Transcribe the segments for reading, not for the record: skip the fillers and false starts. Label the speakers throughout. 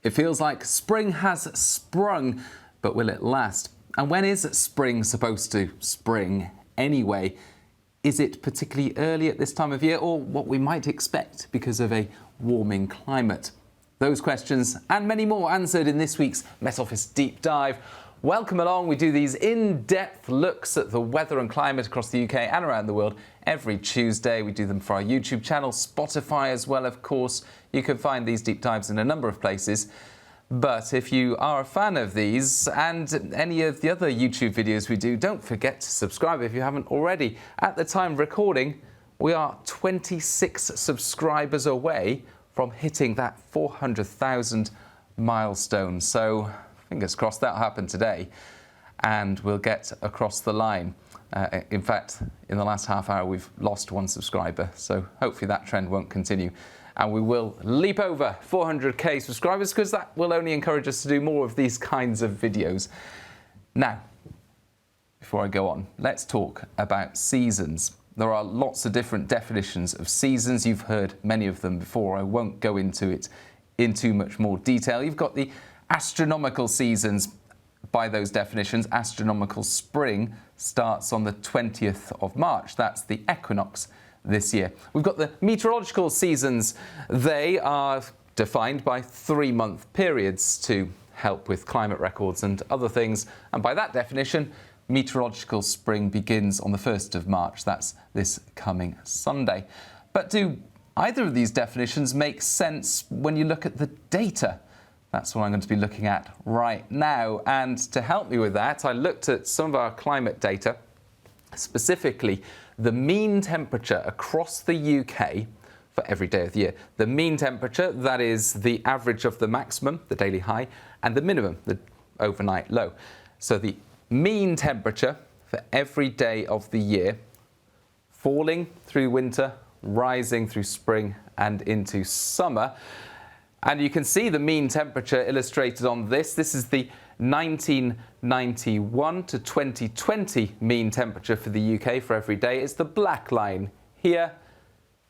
Speaker 1: It feels like spring has sprung, but will it last? And when is spring supposed to spring anyway? Is it particularly early at this time of year, or what we might expect because of a warming climate? Those questions and many more answered in this week's Met Office Deep Dive. Welcome along. We do these in-depth looks at the weather and climate across the UK and around the world every Tuesday. We do them for our YouTube channel, Spotify as well, of course. You can find these deep dives in a number of places. But if you are a fan of these and any of the other YouTube videos we do, don't forget to subscribe if you haven't already. At the time of recording, we are 26 subscribers away from hitting that 400,000 milestone. So fingers crossed that'll happen today and we'll get across the line. In fact, in the last half hour, we've lost one subscriber. So hopefully that trend won't continue. And we will leap over 400k subscribers because that will only encourage us to do more of these kinds of videos. Now, before I go on, let's talk about seasons. There are lots of different definitions of seasons. You've heard many of them before. I won't go into it in too much more detail. You've got the astronomical seasons. By those definitions, astronomical spring starts on the 20th of March. That's the equinox this year. We've got the meteorological seasons. They are defined by 3-month periods to help with climate records and other things. And by that definition, meteorological spring begins on the 1st of March. That's this coming Sunday. But do either of these definitions make sense when you look at the data? That's what I'm going to be looking at right now. And to help me with that, I looked at some of our climate data, specifically the mean temperature across the UK for every day of the year. The mean temperature, that is the average of the maximum, the daily high, and the minimum, the overnight low. So the mean temperature for every day of the year, falling through winter, rising through spring and into summer. And you can see the mean temperature illustrated on this. This is the 1991 to 2020 mean temperature for the UK for every day. It's the black line here,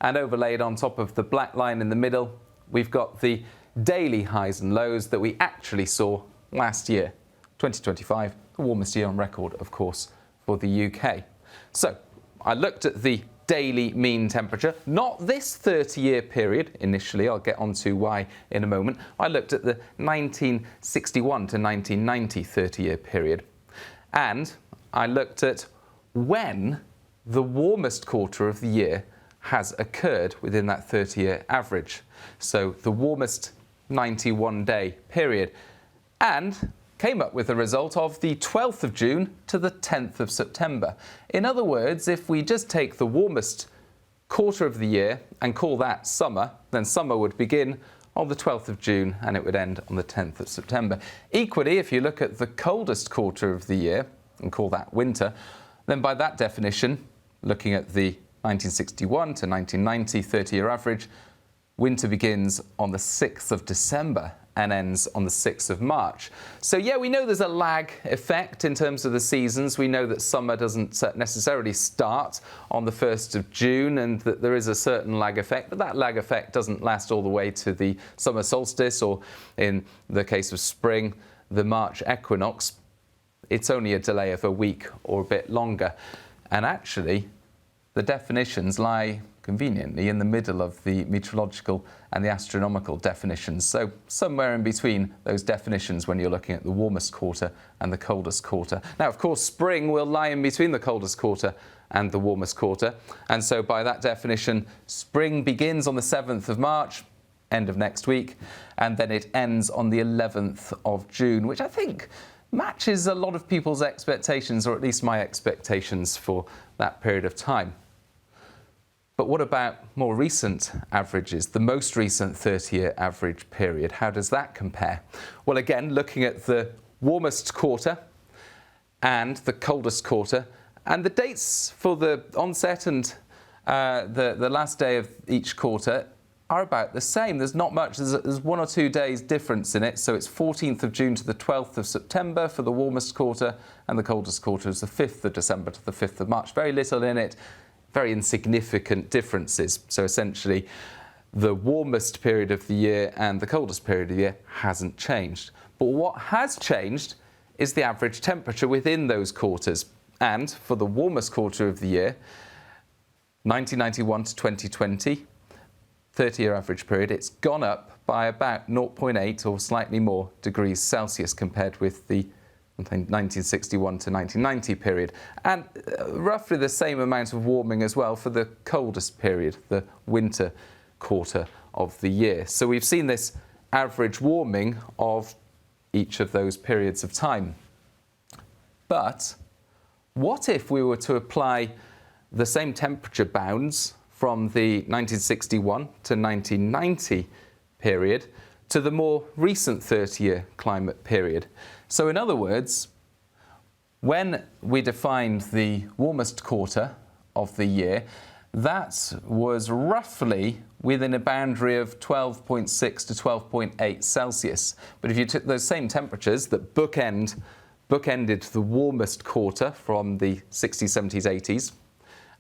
Speaker 1: and overlaid on top of the black line in the middle, we've got the daily highs and lows that we actually saw last year, 2025, the warmest year on record, of course, for the UK. So I looked at the daily mean temperature, not this 30-year period initially. I'll get onto why in a moment. I looked at the 1961 to 1990 30-year period. And I looked at when the warmest quarter of the year has occurred within that 30-year average. So the warmest 91-day period. And came up with a result of the 12th of June to the 10th of September. In other words, if we just take the warmest quarter of the year and call that summer, then summer would begin on the 12th of June and it would end on the 10th of September. Equally, if you look at the coldest quarter of the year and call that winter, then by that definition, looking at the 1961 to 1990 30-year average, winter begins on the 6th of December and ends on the 6th of March. So yeah, we know there's a lag effect in terms of the seasons. We know that summer doesn't necessarily start on the 1st of June and that there is a certain lag effect, but that lag effect doesn't last all the way to the summer solstice or, in the case of spring, the March equinox. It's only a delay of a week or a bit longer. And actually, the definitions lie conveniently in the middle of the meteorological and the astronomical definitions. So somewhere in between those definitions when you're looking at the warmest quarter and the coldest quarter. Now, of course, spring will lie in between the coldest quarter and the warmest quarter. And so by that definition, spring begins on the 7th of March, end of next week, and then it ends on the 11th of June, which I think matches a lot of people's expectations, or at least my expectations for that period of time. But what about more recent averages, the most recent 30-year average period? How does that compare? Well, again, looking at the warmest quarter and the coldest quarter, and the dates for the onset and the last day of each quarter are about the same. There's not much. There's 1 or 2 days difference in it. So it's 14th of June to the 12th of September for the warmest quarter, and the coldest quarter is the 5th of December to the 5th of March. Very little in it. Very insignificant differences. So essentially, the warmest period of the year and the coldest period of the year hasn't changed. But what has changed is the average temperature within those quarters. And for the warmest quarter of the year, 1991 to 2020, 30-year average period, it's gone up by about 0.8 or slightly more degrees Celsius compared with the 1961 to 1990 period, and roughly the same amount of warming as well for the coldest period, the winter quarter of the year. So we've seen this average warming of each of those periods of time. But what if we were to apply the same temperature bounds from the 1961 to 1990 period to the more recent 30-year climate period? So in other words, when we defined the warmest quarter of the year, that was roughly within a boundary of 12.6 to 12.8 Celsius. But if you took those same temperatures that bookended the warmest quarter from the 60s, 70s, 80s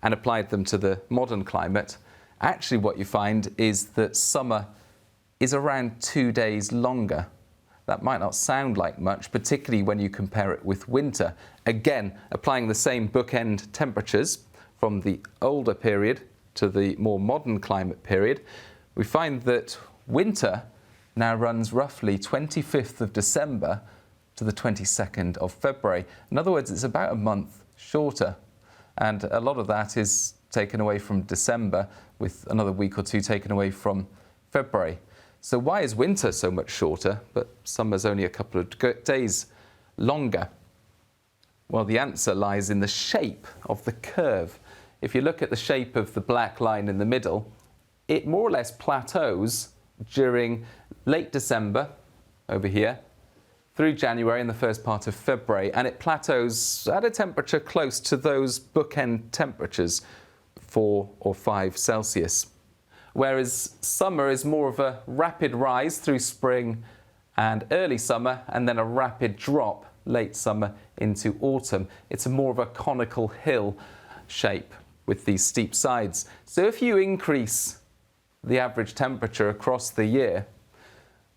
Speaker 1: and applied them to the modern climate, actually what you find is that summer is around 2 days longer. That might not sound like much, particularly when you compare it with winter. Again, applying the same bookend temperatures from the older period to the more modern climate period, we find that winter now runs roughly 25th of December to the 22nd of February. In other words, it's about a month shorter. And a lot of that is taken away from December, with another week or two taken away from February. So why is winter so much shorter, but summer's only a couple of days longer? Well, the answer lies in the shape of the curve. If you look at the shape of the black line in the middle, it more or less plateaus during late December, over here, through January and the first part of February, and it plateaus at a temperature close to those bookend temperatures, 4 or 5 Celsius. Whereas summer is more of a rapid rise through spring and early summer, and then a rapid drop late summer into autumn. It's a more of a conical hill shape with these steep sides. So if you increase the average temperature across the year,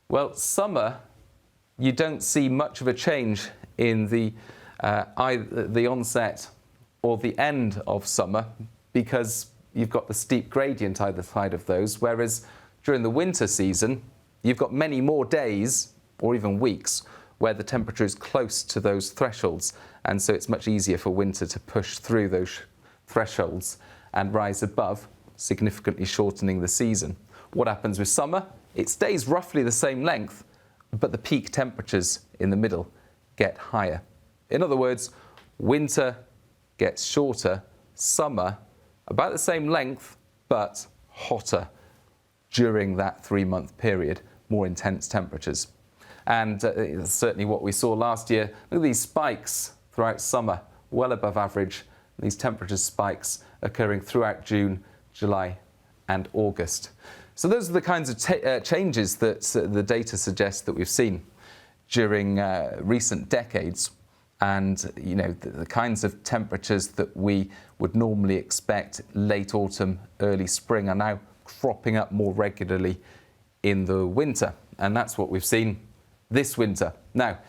Speaker 1: well, summer, you don't see much of a change in the either the onset or the end of summer, because you've got the steep gradient either side of those, whereas during the winter season, you've got many more days or even weeks where the temperature is close to those thresholds, and so it's much easier for winter to push through those thresholds and rise above, significantly shortening the season. What happens with summer? It stays roughly the same length, but the peak temperatures in the middle get higher. In other words, winter gets shorter, summer about the same length, but hotter during that 3-month period, more intense temperatures. And certainly what we saw last year, look at these spikes throughout summer, well above average, these temperature spikes occurring throughout June, July and August. So those are the kinds of changes that the data suggests that we've seen during recent decades. And you know, the kinds of temperatures that we would normally expect late autumn, early spring are now cropping up more regularly in the winter. And that's what we've seen this winter. Now,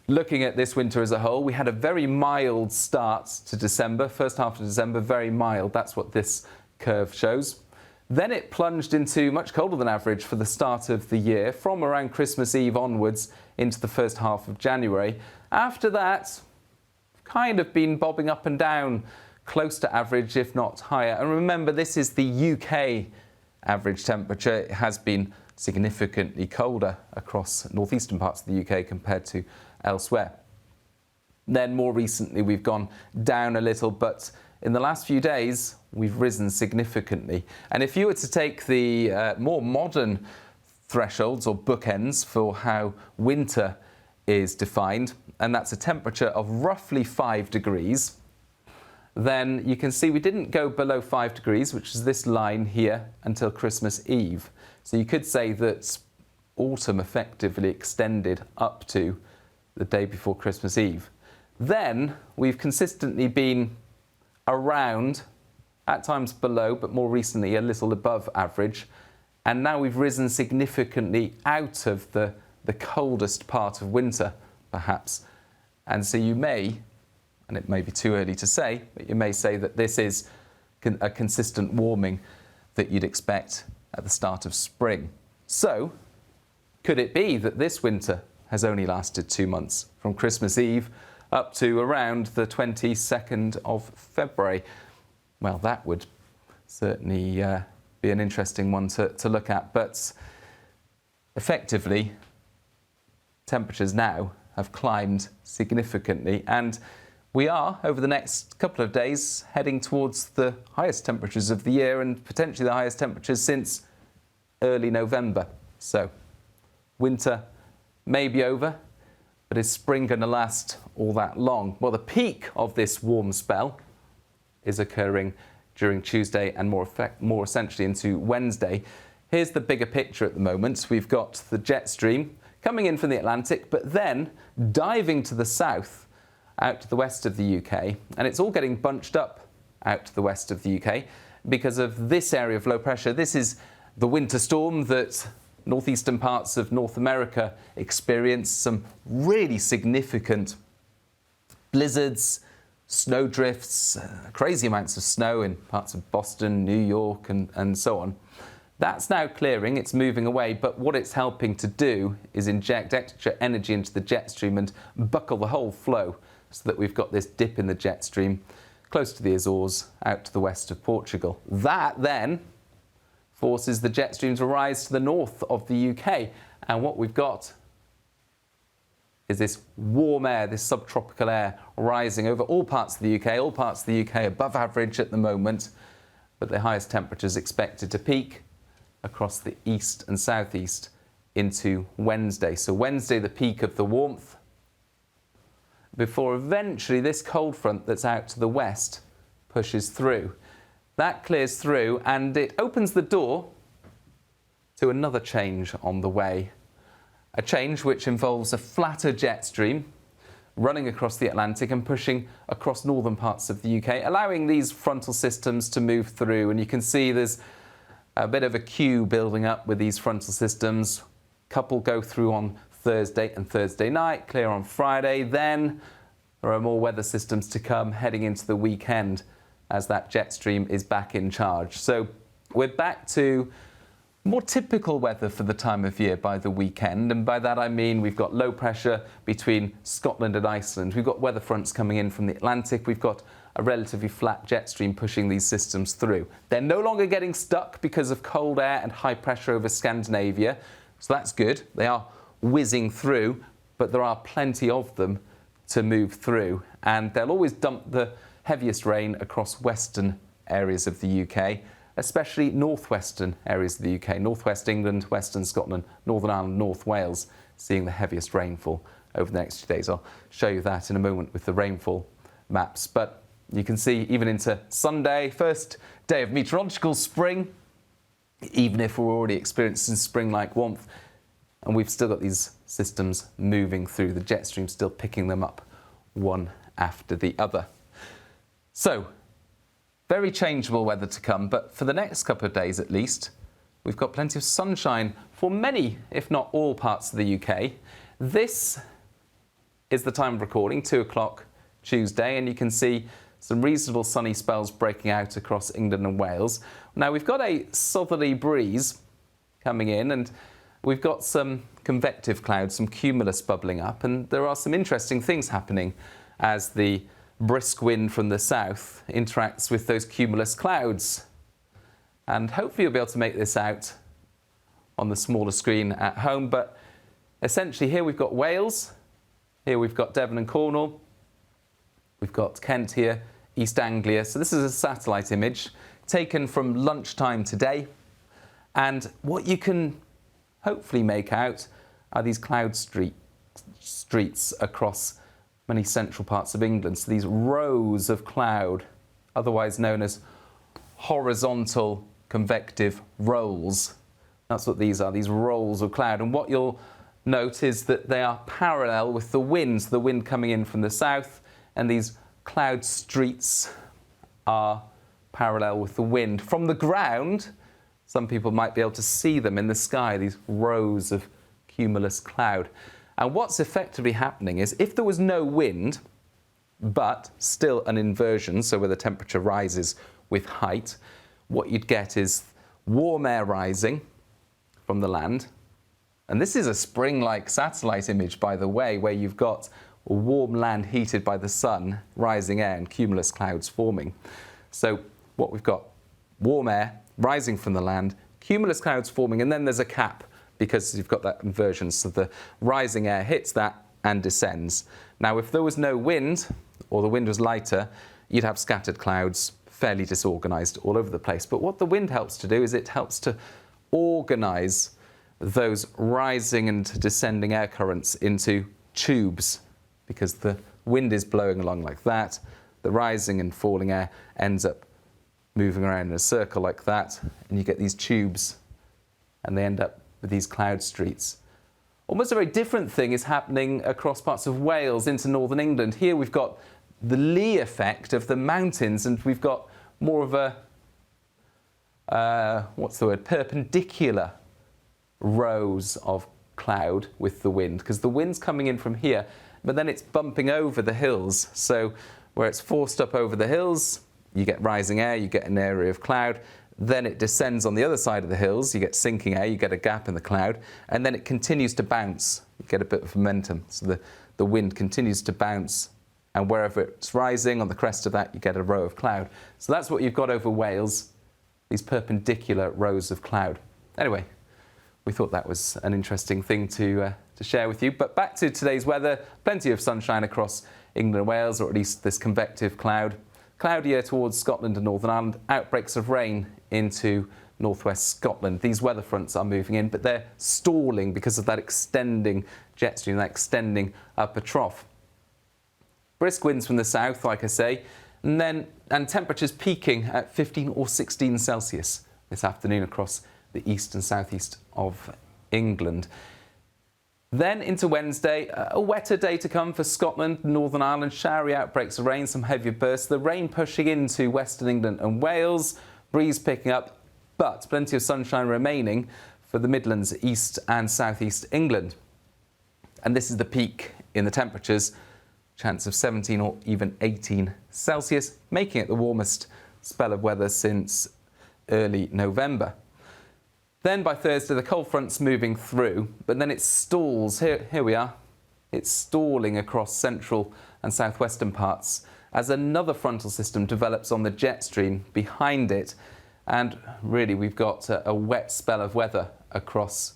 Speaker 1: looking at this winter as a whole, we had a very mild start to December. First half of December, very mild. That's what this curve shows. Then it plunged into much colder than average for the start of the year, from around Christmas Eve onwards into the first half of January. After that, kind of been bobbing up and down, close to average, if not higher. And remember, this is the UK average temperature. It has been significantly colder across northeastern parts of the UK compared to elsewhere. Then more recently, we've gone down a little, but in the last few days, we've risen significantly. And if you were to take the more modern thresholds or bookends for how winter is defined, and that's a temperature of roughly 5 degrees, then you can see we didn't go below 5 degrees, which is this line here, until Christmas Eve. So you could say that autumn effectively extended up to the day before Christmas Eve. Then we've consistently been around, at times below, but more recently a little above average, And now we've risen significantly out of the coldest part of winter, perhaps. And so you may, and it may be too early to say, but you may say that this is a consistent warming that you'd expect at the start of spring. So, could it be that this winter has only lasted 2 months, from Christmas Eve up to around the 22nd of February? Well, that would certainly be an interesting one to look at, but effectively, temperatures now have climbed significantly, and we are, over the next couple of days, heading towards the highest temperatures of the year and potentially the highest temperatures since early November. So, winter may be over, but is spring going to last all that long? Well, the peak of this warm spell is occurring during Tuesday and more essentially into Wednesday. Here's the bigger picture at the moment. We've got the jet stream coming in from the Atlantic, but then diving to the south, out to the west of the UK, and it's all getting bunched up out to the west of the UK because of this area of low pressure. This is the winter storm that northeastern parts of North America experienced, some really significant blizzards, snow drifts, crazy amounts of snow in parts of Boston, New York, and so on. That's now clearing, it's moving away, but what it's helping to do is inject extra energy into the jet stream and buckle the whole flow so that we've got this dip in the jet stream close to the Azores out to the west of Portugal. That then forces the jet stream to rise to the north of the UK, and what we've got is this warm air, this subtropical air rising over all parts of the UK, all parts of the UK above average at the moment, but the highest temperatures expected to peak across the east and southeast into Wednesday. So Wednesday, the peak of the warmth, before eventually this cold front that's out to the west pushes through. That clears through and it opens the door to another change on the way. A change which involves a flatter jet stream running across the Atlantic and pushing across northern parts of the UK, allowing these frontal systems to move through. And you can see there's a bit of a queue building up with these frontal systems. A couple go through on Thursday and Thursday night, clear on Friday. Then there are more weather systems to come heading into the weekend as that jet stream is back in charge. So we're back to more typical weather for the time of year by the weekend, and by that I mean we've got low pressure between Scotland and Iceland. We've got weather fronts coming in from the Atlantic. We've got a relatively flat jet stream pushing these systems through. They're no longer getting stuck because of cold air and high pressure over Scandinavia, so that's good. They are whizzing through, but there are plenty of them to move through, and they'll always dump the heaviest rain across western areas of the UK, especially northwestern areas of the UK, northwest England, western Scotland, Northern Ireland, North Wales, seeing the heaviest rainfall over the next few days. I'll show you that in a moment with the rainfall maps. But you can see even into Sunday, first day of meteorological spring, even if we're already experiencing spring-like warmth, and we've still got these systems moving through, the jet stream still picking them up one after the other. So, very changeable weather to come, but for the next couple of days at least, we've got plenty of sunshine for many, if not all, parts of the UK. This is the time of recording, 2 o'clock Tuesday, and you can see some reasonable sunny spells breaking out across England and Wales. Now, we've got a southerly breeze coming in, and we've got some convective clouds, some cumulus bubbling up, and there are some interesting things happening as the brisk wind from the south interacts with those cumulus clouds. And hopefully you'll be able to make this out on the smaller screen at home. But essentially here we've got Wales, here we've got Devon and Cornwall, we've got Kent here, East Anglia. So this is a satellite image taken from lunchtime today. And what you can hopefully make out are these cloud streets across many central parts of England. So these rows of cloud, otherwise known as horizontal convective rolls. That's what these are, these rolls of cloud. And what you'll note is that they are parallel with the wind coming in from the south, and these cloud streets are parallel with the wind. From the ground, Some people might be able to see them in the sky, these rows of cumulus cloud. And what's effectively happening is if there was no wind, but still an inversion, so where the temperature rises with height, what you'd get is warm air rising from the land. And this is a spring-like satellite image, by the way, where you've got a warm land heated by the sun, rising air and cumulus clouds forming. So what we've got, warm air rising from the land, cumulus clouds forming, and then there's a cap because you've got that inversion. So the rising air hits that and descends. Now, if there was no wind, or the wind was lighter, you'd have scattered clouds, fairly disorganized all over the place. But what the wind helps to do is it helps to organize those rising and descending air currents into tubes, because the wind is blowing along like that. The rising and falling air ends up moving around in a circle like that, and you get these tubes, and they end up with these cloud streets. Almost a very different thing is happening across parts of Wales into northern England. Here we've got the lee effect of the mountains, and we've got more of a, perpendicular rows of cloud with the wind, because the wind's coming in from here, but then it's bumping over the hills. So where it's forced up over the hills, you get rising air, you get an area of cloud. Then it descends on the other side of the hills, you get sinking air, you get a gap in the cloud, and then it continues to bounce. You get a bit of momentum. So the wind continues to bounce, and wherever it's rising on the crest of that, you get a row of cloud. So that's what you've got over Wales, these perpendicular rows of cloud. Anyway, we thought that was an interesting thing to share with you. But back to today's weather, plenty of sunshine across England and Wales, or at least this convective cloud. Cloudier towards Scotland and Northern Ireland, outbreaks of rain into northwest Scotland. These weather fronts are moving in, but they're stalling because of that extending jet stream, that extending upper trough. Brisk winds from the south, like I say, and temperatures peaking at 15 or 16 Celsius this afternoon across the east and southeast of England. Then into Wednesday, a wetter day to come for Scotland, Northern Ireland, showery outbreaks of rain, some heavier bursts, the rain pushing into western England and Wales, breeze picking up, but plenty of sunshine remaining for the Midlands, east and southeast England. And this is the peak in the temperatures, chance of 17 or even 18 Celsius, making it the warmest spell of weather since early November. Then by Thursday, the cold front's moving through, but then it stalls. Here we are. It's stalling across central and southwestern parts as another frontal system develops on the jet stream behind it. And really, we've got a wet spell of weather across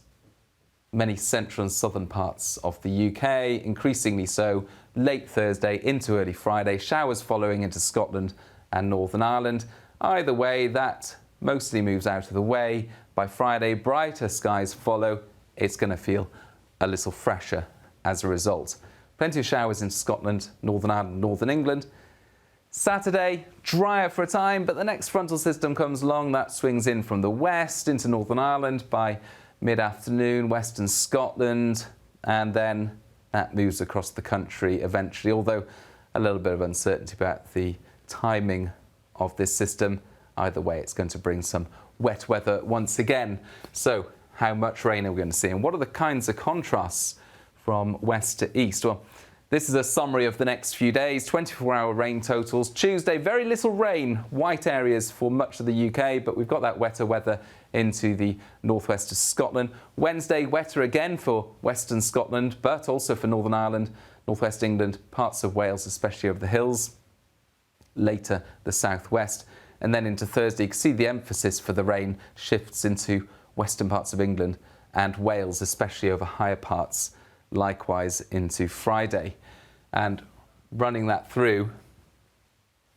Speaker 1: many central and southern parts of the UK, increasingly so late Thursday into early Friday, showers following into Scotland and Northern Ireland. Either way, that mostly moves out of the way. By Friday, brighter skies follow. It's going to feel a little fresher as a result. Plenty of showers in Scotland, Northern Ireland, Northern England. Saturday, drier for a time, but the next frontal system comes along. That swings in from the west into Northern Ireland by mid-afternoon, western Scotland, and then that moves across the country eventually, although a little bit of uncertainty about the timing of this system. Either way, it's going to bring some wet weather once again. So how much rain are we going to see? And what are the kinds of contrasts from west to east? Well, this is a summary of the next few days, 24-hour rain totals. Tuesday, very little rain, white areas for much of the UK, but we've got that wetter weather into the northwest of Scotland. Wednesday, wetter again for western Scotland, but also for Northern Ireland, northwest England, parts of Wales, especially over the hills. Later, the southwest. And then into Thursday, you can see the emphasis for the rain shifts into western parts of England and Wales, especially over higher parts, likewise into Friday. And running that through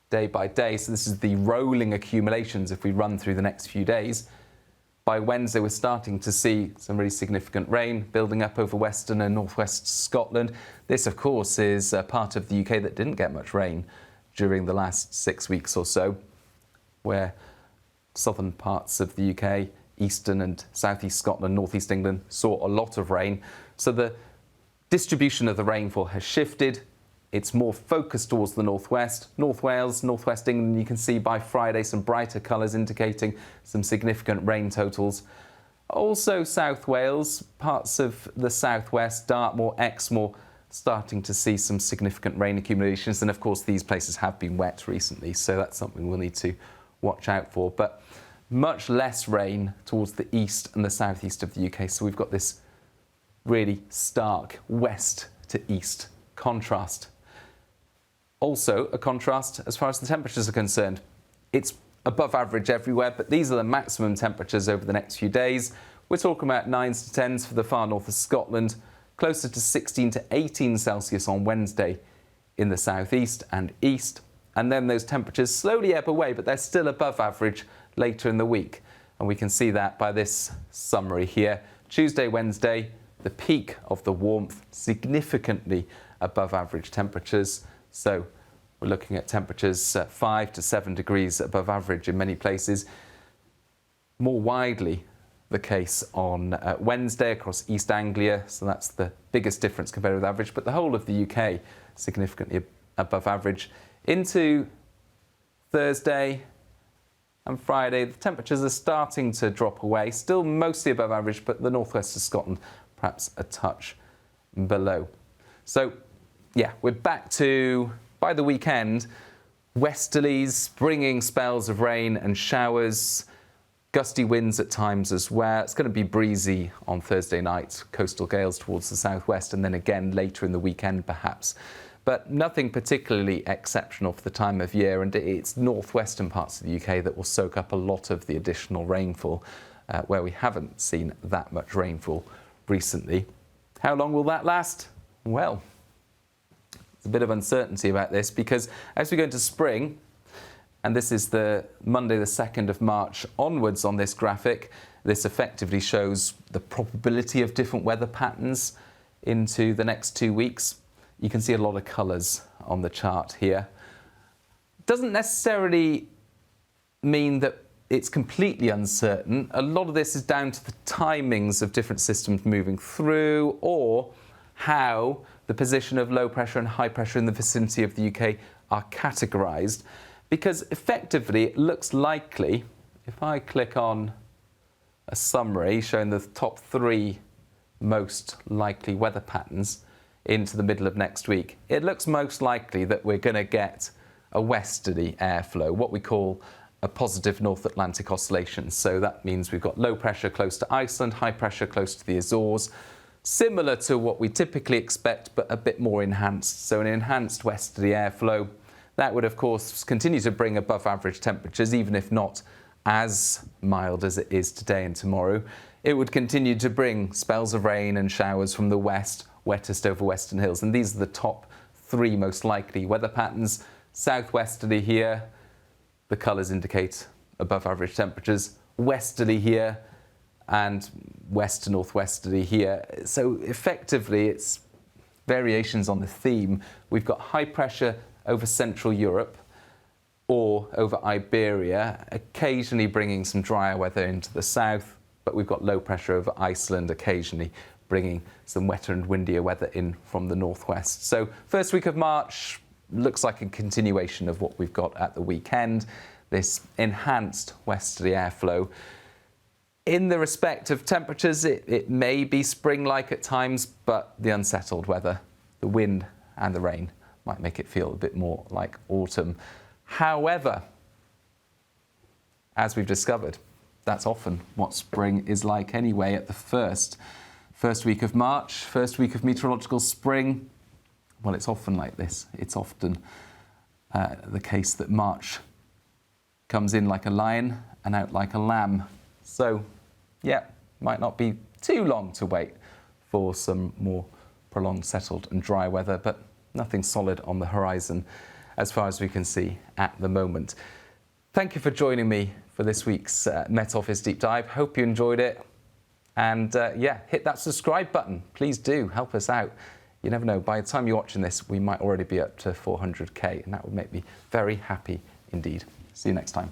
Speaker 1: day by day, so this is the rolling accumulations if we run through the next few days. By Wednesday, we're starting to see some really significant rain building up over western and northwest Scotland. This, of course, is a part of the UK that didn't get much rain during the last 6 weeks or so, where southern parts of the UK, eastern and southeast Scotland, northeast England saw a lot of rain. So the distribution of the rainfall has shifted. it's more focused towards the northwest. North Wales, northwest England, you can see by Friday some brighter colours indicating some significant rain totals. Also South Wales, parts of the southwest, Dartmoor, Exmoor, starting to see some significant rain accumulations. And of course these places have been wet recently, so that's something we'll need to watch out for. But much less rain towards the east and the southeast of the UK. So we've got this really stark west to east contrast. Also a contrast as far as the temperatures are concerned. It's above average everywhere, but these are the maximum temperatures over the next few days. We're talking about 9s to 10s for the far north of Scotland, closer to 16 to 18 Celsius on Wednesday in the southeast and east. And then those temperatures slowly ebb away, but they're still above average later in the week. And we can see that by this summary here. Tuesday, Wednesday, the peak of the warmth, significantly above average temperatures. So we're looking at temperatures 5 to 7 degrees above average in many places. More widely the case on Wednesday across East Anglia, so that's the biggest difference compared with average, but the whole of the UK significantly above average. Into Thursday and Friday, the temperatures are starting to drop away, still mostly above average, but the northwest of Scotland perhaps a touch below. So yeah, we're back to, by the weekend, westerlies bringing spells of rain and showers, gusty winds at times as well. It's going to be breezy on Thursday night, coastal gales towards the southwest, and then again later in the weekend perhaps. But nothing particularly exceptional for the time of year, and it's northwestern parts of the UK that will soak up a lot of the additional rainfall, where we haven't seen that much rainfall recently. How long will that last? Well, there's a bit of uncertainty about this, because as we go into spring, and this is the Monday the 2nd of March onwards on this graphic, this effectively shows the probability of different weather patterns into the next 2 weeks. You can see a lot of colours on the chart here. Doesn't necessarily mean that it's completely uncertain. A lot of this is down to the timings of different systems moving through, or how the position of low pressure and high pressure in the vicinity of the UK are categorised. Because effectively it looks likely, if I click on a summary showing the top 3 most likely weather patterns into the middle of next week, it looks most likely that we're going to get a westerly airflow, what we call a positive North Atlantic oscillation. So that means we've got low pressure close to Iceland, high pressure close to the Azores, similar to what we typically expect, but a bit more enhanced. So an enhanced westerly airflow. That would, of course, continue to bring above average temperatures, even if not as mild as it is today and tomorrow. It would continue to bring spells of rain and showers from the west, wettest over western hills. And these are the top 3 most likely weather patterns. Southwesterly here, the colours indicate above average temperatures. Westerly here, and west to northwesterly here. So effectively, it's variations on the theme. We've got high pressure over Central Europe or over Iberia, occasionally bringing some drier weather into the south, but we've got low pressure over Iceland, occasionally bringing some wetter and windier weather in from the northwest. So first week of March looks like a continuation of what we've got at the weekend, this enhanced westerly airflow. In the respect of temperatures, it may be spring-like at times, but the unsettled weather, the wind and the rain, might make it feel a bit more like autumn. However, as we've discovered, that's often what spring is like anyway at the first week of March, first week of meteorological spring. Well, it's often like this. It's often the case that March comes in like a lion and out like a lamb. So, yeah, might not be too long to wait for some more prolonged, settled and dry weather, but nothing solid on the horizon as far as we can see at the moment. Thank you for joining me for this week's Met Office Deep Dive. Hope you enjoyed it. And yeah, hit that subscribe button. Please do help us out. You never know, by the time you're watching this, we might already be up to 400k, and that would make me very happy indeed. See you next time.